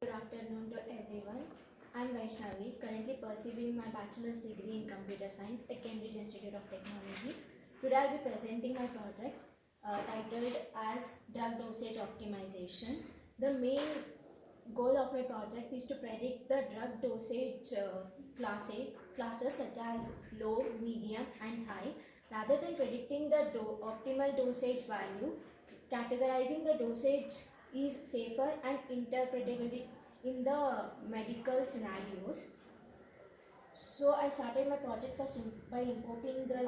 Good afternoon to everyone. I'm Vaishnavi, currently pursuing my bachelor's degree in computer science at Cambridge Institute of Technology. Today I'll be presenting my project titled as Drug Dosage Optimization. The main goal of my project is to predict the drug dosage classes such as low, medium and high. Rather than predicting the optimal dosage value, categorizing the dosage is safer and interpretable in the medical scenarios. So I started my project first by importing the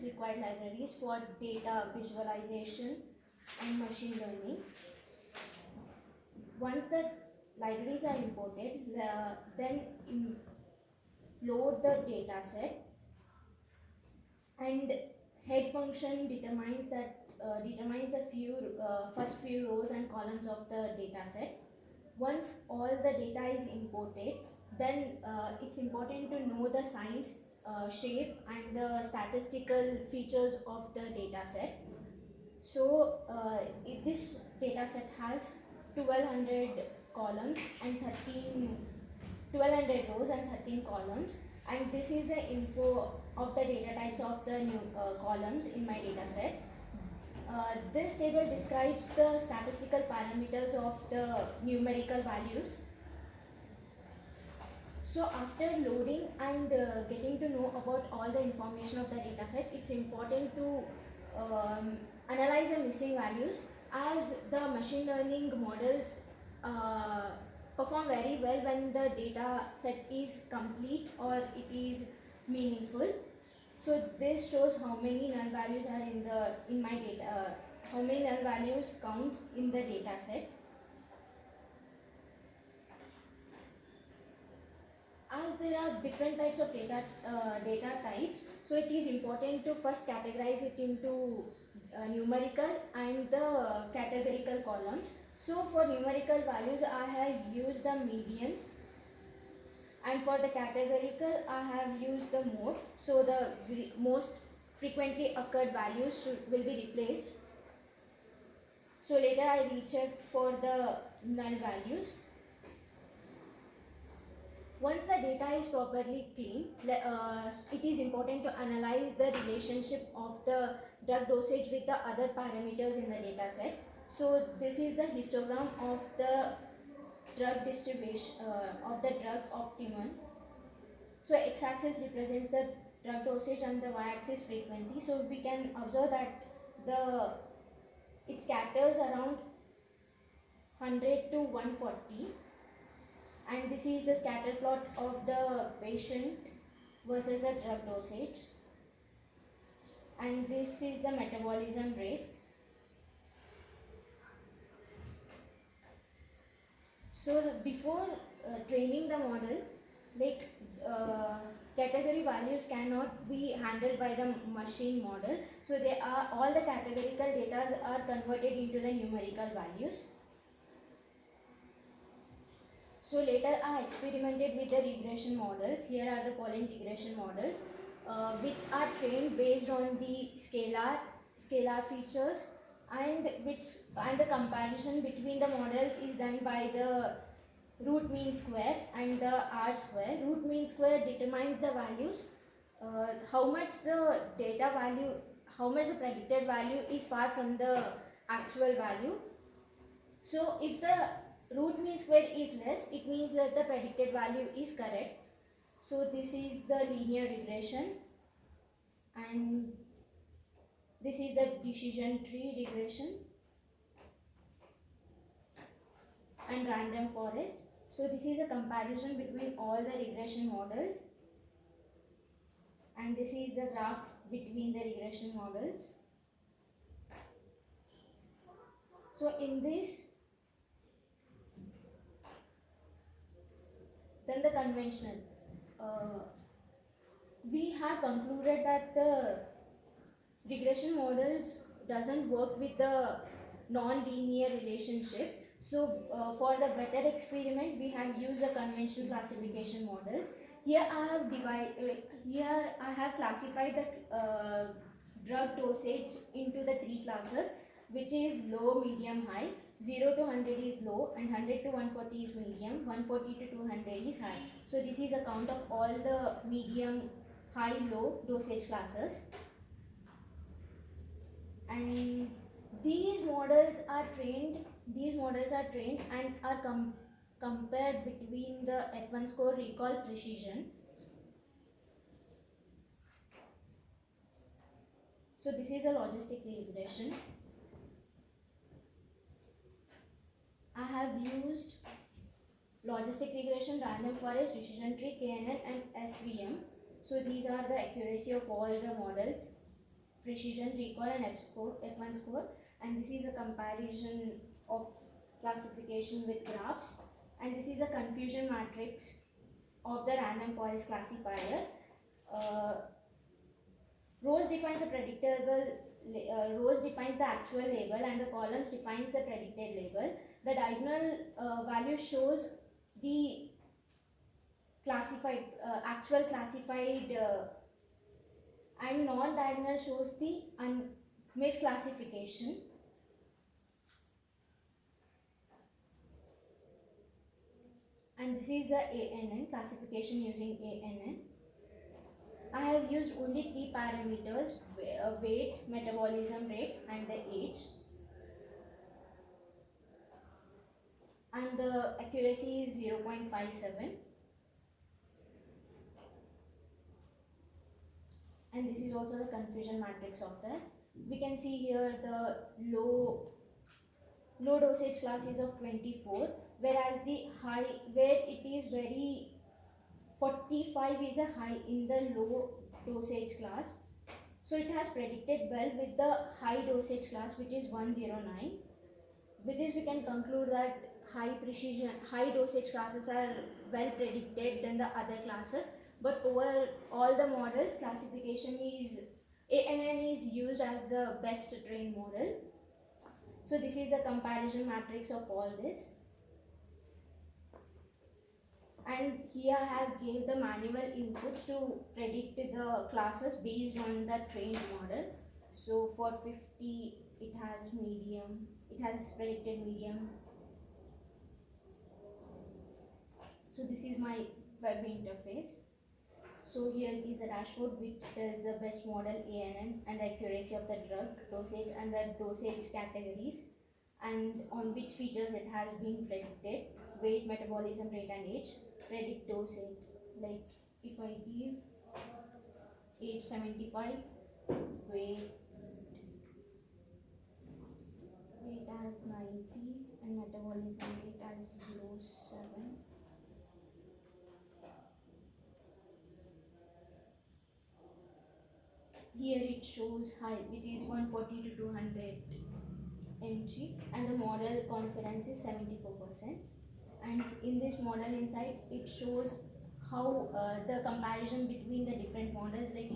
required libraries for data visualization and machine learning. Once the libraries are imported, then load the data set, and head function determines the first few rows and columns of the data set. Once all the data is imported, then it's important to know the size, shape and the statistical features of the data set. So this data set has 1200 columns and 1200 rows and 13 columns, and this is the info of the data types of the new columns in my data set. This table describes the statistical parameters of the numerical values. So after loading and getting to know about all the information of the data set, it's important to analyze the missing values, as the machine learning models perform very well when the data set is complete or it is meaningful. So this shows how many null values are in my data, how many null values counts in the data set. As there are different types of data types, so it is important to first categorize it into numerical and the categorical columns. So for numerical values, I have used the median, and for the categorical, I have used the mode. So the most frequently occurred values will be replaced. So later I rechecked for the null values. Once the data is properly clean, it is important to analyze the relationship of the drug dosage with the other parameters in the data set. So this is the histogram of the drug distribution of the drug optimum. So x-axis represents the drug dosage and the y-axis frequency. So we can observe that it scatters around 100 to 140. And this is the scatter plot of the patient versus the drug dosage, and this is the metabolism rate. So before training the model, category values cannot be handled by the machine model, so all the categorical data are converted into the numerical values. So later I experimented with the regression models. Here are the following regression models, which are trained based on the scalar features, and the comparison between the models is done by the root mean square and the R square. Root mean square determines the values, how much the predicted value is far from the actual value. So if the root mean square is less, it means that the predicted value is correct. So this is the linear regression, and this is the decision tree regression and random forest. So this is a comparison between all the regression models, and this is the graph between the regression models. So in this, then the conventional, we have concluded that the regression models doesn't work with the non-linear relationship. So for the better experiment, we have used the conventional classification models. Here I have classified the drug dosage into the three classes, which is low, medium, high. 0 to 100 is low and 100 to 140 is medium, 140 to 200 is high. So this is a count of all the medium, high, low dosage classes. And these models are trained and are compared between the F1 score, recall, precision. So this is a logistic regression. I have used logistic regression, random forest, decision tree, KNN and SVM. So these are the accuracy of all the models, precision, recall and F1 score, and this is a comparison of classification with graphs, and this is a confusion matrix of the random forest classifier. Rows defines the rows defines the actual label and the columns defines the predicted label. The diagonal value shows the classified actual classified and non-diagonal shows the misclassification. And this is the ANN classification using ANN. I have used only 3 parameters: weight, metabolism rate and the age. And the accuracy is 0.57. And this is also the confusion matrix of that. We can see here the low dosage class is of 24, whereas the high, where it is very 45 is a high in the low dosage class. So it has predicted well with the high dosage class, which is 109. With this we can conclude that high dosage classes are well predicted than the other classes, but over all the models, classification is ANN is used as the best trained model. So this is a comparison matrix of all this. And here I have gave the manual inputs to predict the classes based on the trained model. So for 50 it has medium, it has predicted medium. So this is my web interface. So here it is a dashboard which tells the best model ANN and the accuracy of the drug dosage and the dosage categories and on which features it has been predicted: weight, metabolism rate and age. Predict dosage, like if I give age 75, weight as 90 and metabolism rate as 0.7. Here it shows high, which is 140 to 200 mg, and the model confidence is 74%. And in this model insights, it shows how the comparison between the different models, like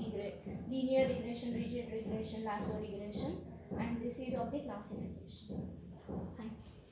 linear regression, rigid regression, lasso regression, and this is of the classification. Thank you.